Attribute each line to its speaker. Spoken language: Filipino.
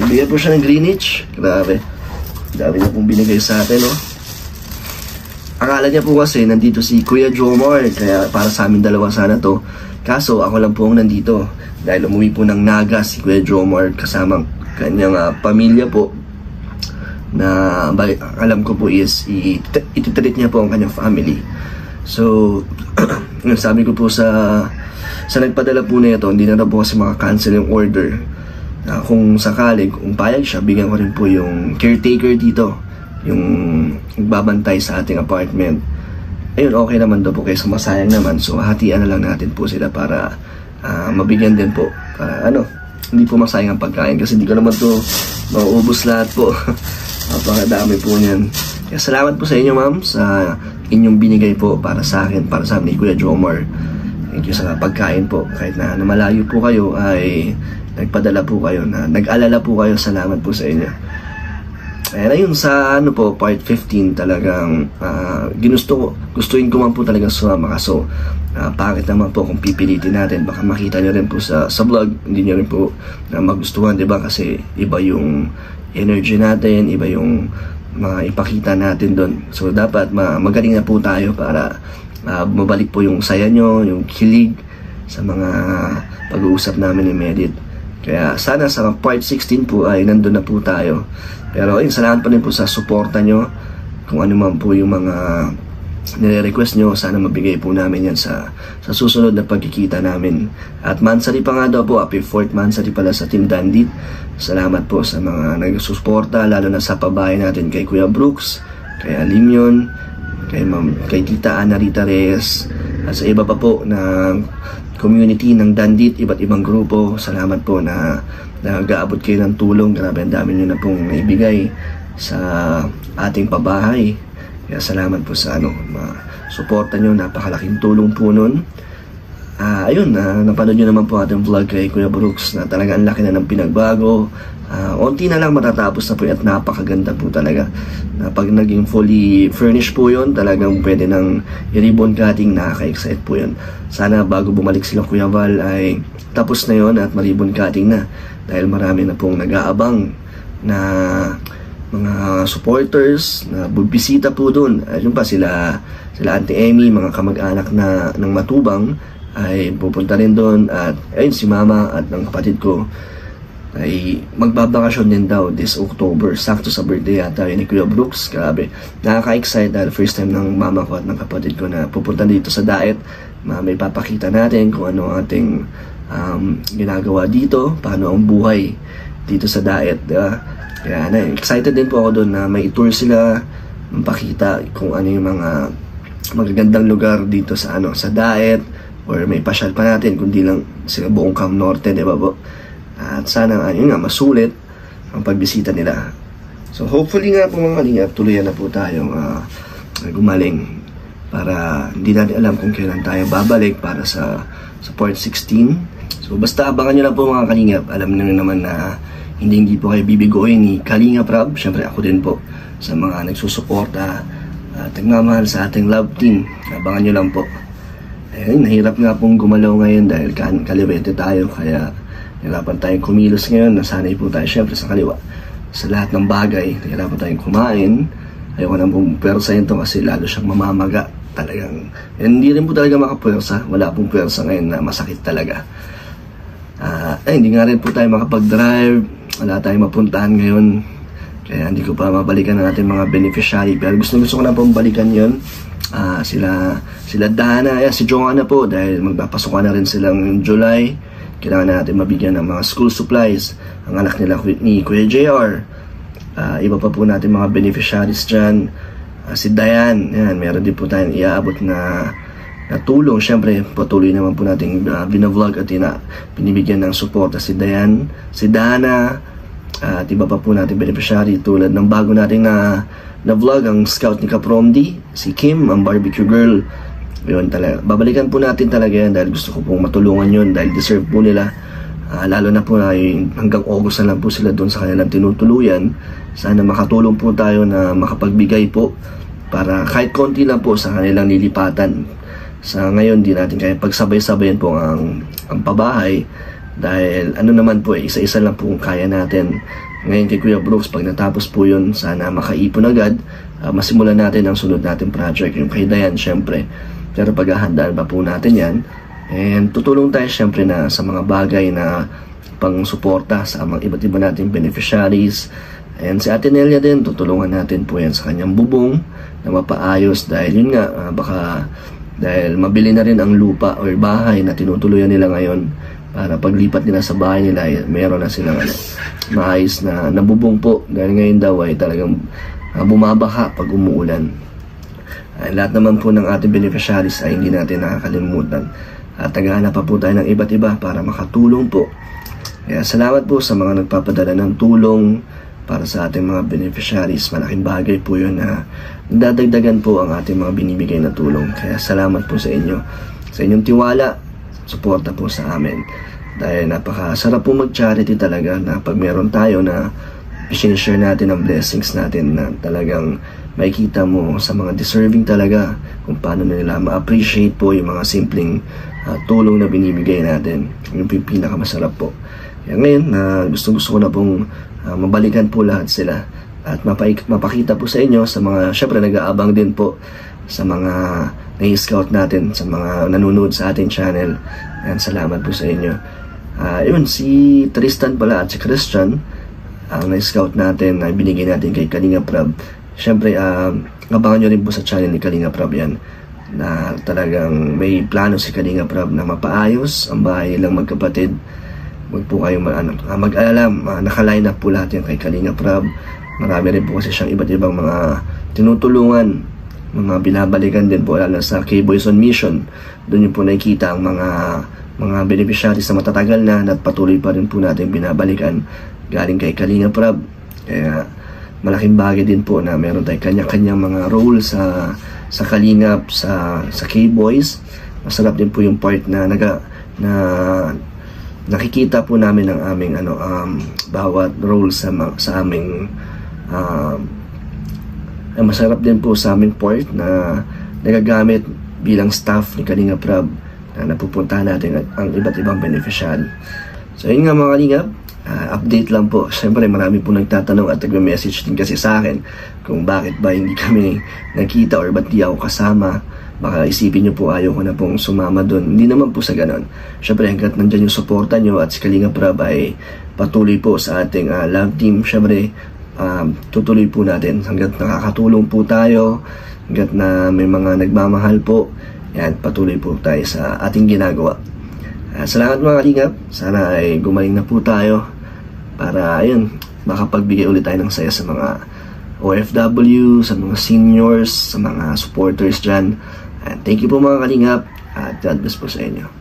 Speaker 1: Nagbigay po siya ng Greenwich. Grabe. Dami na pong binigay sa atin, no? Akala niya po kasi nandito si Kuya Jomar, kaya para sa amin dalawa sana to. Kaso ako lang po ang nandito dahil umuwi po ng Naga si Kuya Jomar kasamang kanyang pamilya po, na alam ko po is ititreat niya po ang kanyang family. So sabi ko po sa nagpadala po na ito, hindi na daw po kasi maka-cancel yung order. Kung sakali, kung payag siya, bigyan ko rin po yung caretaker dito, yung nagbabantay sa ating apartment. Ayun, okay naman daw po kayo, sumasayang naman. So hatian na lang natin po sila para mabigyan din po, para hindi po masayang ang pagkain, kasi hindi ko naman to mauubos lahat po. Napakadami po niyan. Kaya salamat po sa inyo, ma'am, sa inyong binigay po para sa akin, para sa amin ni Kuya Jomar. Thank you sa pagkain po. Kahit na malayo po kayo, ay nagpadala po kayo, na nag-alala po kayo. Salamat po sa inyo. Ayan, ayun sa part 15 talagang gustuin ko man po talaga sumama. Kaso bakit naman po kung pipilitin natin, baka makita nyo rin po sa vlog, hindi nyo rin po magustuhan, diba? Kasi iba yung energy natin, iba yung mga ipakita natin doon. So dapat magaling na po tayo para mabalik po yung saya nyo, yung kilig sa mga pag-uusap namin ni Medit. Kaya sana sa part 16 po ay nandun na po tayo. Pero ayun, salamat pa rin po sa suporta nyo. Kung ano man po yung mga nire-request nyo, sana mabigay po namin yan sa susunod na pagkikita namin. At mansari pa nga daw po, happy 4th mansari pala sa Team Dandit. Salamat po sa mga nagsusuporta, lalo na sa pabahay natin kay Kuya Brooks, kay Alimyon, kay Tita Ana Rita Reyes, at sa iba pa po na community ng Dandit, iba't ibang grupo. Salamat po na nag-aabot kayo ng tulong. Grabe, ang dami nyo na pong naibigay sa ating pabahay. Kaya salamat po sa suporta nyo, napakalaking tulong po nun. Ayun, napanood nyo naman po ating vlog kay Kuya Brooks na talaga ang laki na ng pinagbago. Unti na lang matatapos na po at napakaganda po talaga. Pag naging fully furnished po yun, talagang pwede nang i-ribbon cutting, nakaka-excite po yun. Sana bago bumalik sila Kuya Val ay tapos na yun at ma-ribbon cutting na. Dahil marami na pong nag-aabang na mga supporters na bubisita po doon. Ayun pa sila Auntie Emmy, mga kamag-anak ng Matubang ay pupunta rin doon. At ayun, si Mama at ng kapatid ko ay magbabakasyon din daw this October, sakto sa birthday yata yun ni Kuya Brooks. Grabe, nakaka-excite dahil first time ng mama ko at ng kapatid ko na pupunta dito sa Daet. May papakita natin kung ano ang ating ginagawa dito, paano ang buhay dito sa Daet, diba? Kaya excited din po ako doon na may tour sila, mapakita kung ano yung mga magagandang lugar dito sa sa Daet, or may pasyal pa natin kundi lang sa buong Cam Norte, diba po? At sana yun nga, masulit ang pagbisita nila. So hopefully nga po mga kalingap, tuluyan na po tayong gumaling, para hindi natin alam kung kailan tayo babalik para sa part 16. So basta abangan nyo lang po mga kalingap. Alam nyo naman na hindi po kayo bibigoyin ni Kalingap Rob. Siyempre ako din po sa mga nagsusuporta at nagmamahal sa ating love team. Abangan nyo lang po. Ayun, nahirap nga pong gumalaw ngayon dahil kaliwete tayo, kaya nahirapan tayong kumilos ngayon. Nasanay po tayo siyempre sa kaliwa sa lahat ng bagay. Nahirapan tayong kumain. Ayoko nang pong pwersahin ito kasi lalo siyang mamamaga. Talagang hindi rin po talaga makapwersa. Wala pong pwersa ngayon na masakit talaga. Hindi nga rin po tayo makapag-drive. Wala tayong mapuntahan ngayon. Kaya hindi ko pa mabalikan ang ating mga beneficiary. Pero gusto ko na pong balikan yun. Sila Dana, si Joanna po, dahil magpapasukan na rin silang July. Kailangan natin mabigyan ng mga school supplies ang anak nila ni Kuya JR. Iba pa po natin mga beneficiaries dyan. Si Diane, yan, meron din po tayong iaabot na tulong. Siyempre, patuloy naman po natin binavlog at binibigyan ng support si Diane, si Dana, at iba pa po natin beneficiary tulad ng bago natin na vlog, ang scout ni Kapromdi, si Kim, ang barbecue girl. Yun talaga, babalikan po natin talaga yan dahil gusto ko pong matulungan yun dahil deserve po nila. Lalo na po na hanggang August na lang po sila doon sa kanilang tinutuluyan. Sana makatulong po tayo na makapagbigay po para kahit konti lang po sa kanilang nilipatan. Sa ngayon di natin kaya pagsabay-sabayan po ang pabahay. Dahil ano naman po, isa-isa lang po kung kaya natin. Ngayon kay Kuya Brooks, pag natapos po yun, sana makaipon agad, masimulan natin ang sunod natin project. Yung kay Dayan, syempre. Pero paghahandaan pa po natin yan. And tutulong tayo syempre na sa mga bagay na pang-suporta sa mga iba't iba nating beneficiaries. And si Ate Nelia din, tutulungan natin po yan sa kanyang bubong na mapaayos. Dahil yun nga, baka dahil mabili na rin ang lupa o bahay na tinutuluyan nila ngayon, para paglipat nila sa bahay nila, meron na silang maayos na nabubong po. Dahil ngayon daw ay talagang bumabaha pag umuulan. Lahat naman po ng ating beneficiaries ay hindi natin nakakalimutan. At naghahanap pa po tayo ng iba't iba para makatulong po. Kaya salamat po sa mga nagpapadala ng tulong para sa ating mga beneficiaries. Malaking bagay po yun na dadagdagan po ang ating mga binibigay na tulong. Kaya salamat po sa inyo. Sa inyong tiwala, suporta po sa amin. Dahil napakasarap po mag-charity talaga na pag meron tayo na i-share natin ang blessings natin na talagang makikita mo sa mga deserving talaga kung paano nila ma-appreciate po yung mga simpleng tulong na binibigay natin. Yung pinakamasarap po. Kaya ngayon, gusto ko na pong mabalikan po lahat sila at mapakita po sa inyo sa mga, syempre nag-aabang din po sa mga na-scout natin, sa mga nanonood sa ating channel. And salamat po sa inyo. Yun, si Tristan pala at si Christian, ang na-scout natin na binigay natin kay Kalinga Prab. Siyempre, abangan nyo rin po sa channel ni Kalinga Prab yan, na talagang may plano si Kalinga Prab na mapaayos ang bahay nilang magkapatid. Huwag po kayong mag-alala, naka-line up po lahat yan kay Kalinga Prab. Marami rin po kasi siyang iba't ibang mga tinutulungan, mga binabalikan din po, lalo sa K-Boys on Mission. Doon yung po nakikita ang mga beneficiaries na matatagal na at patuloy pa rin po natin binabalikan galing kay Kalinga Prab. Kaya malaking bagay din po na meron tayong kanya-kanyang mga role sa Kalingap, sa K-Boys. Masarap din po yung part na nakikita po namin ang aming bawat role sa aming masarap din po sa aming part na nagagamit bilang staff ni Kalinga Prab na napupuntahan natin ang iba't ibang beneficiary. So yun nga mga Kalingap, update lang po. Siyempre marami po nagtatanong at nagme-message din kasi sa akin kung bakit ba hindi kami nakita or ba't di ako kasama. Baka isipin nyo po ayaw ko na pong sumama doon. Hindi naman po sa ganon. Siyempre hanggat nandyan yung suporta nyo at si Kalinga Prab ay patuloy po sa ating love team. Siyempre tutuloy po natin hanggat nakakatulong po tayo, hanggat na may mga nagmamahal po. Yan, patuloy po tayo sa ating ginagawa. Salamat mga Kalingap. Sana ay gumaling na po tayo para ayun, makapagbigay ulit tayo ng saya sa mga OFW, sa mga seniors, sa mga supporters dyan. And thank you po mga Kalingap at God bless po sa inyo.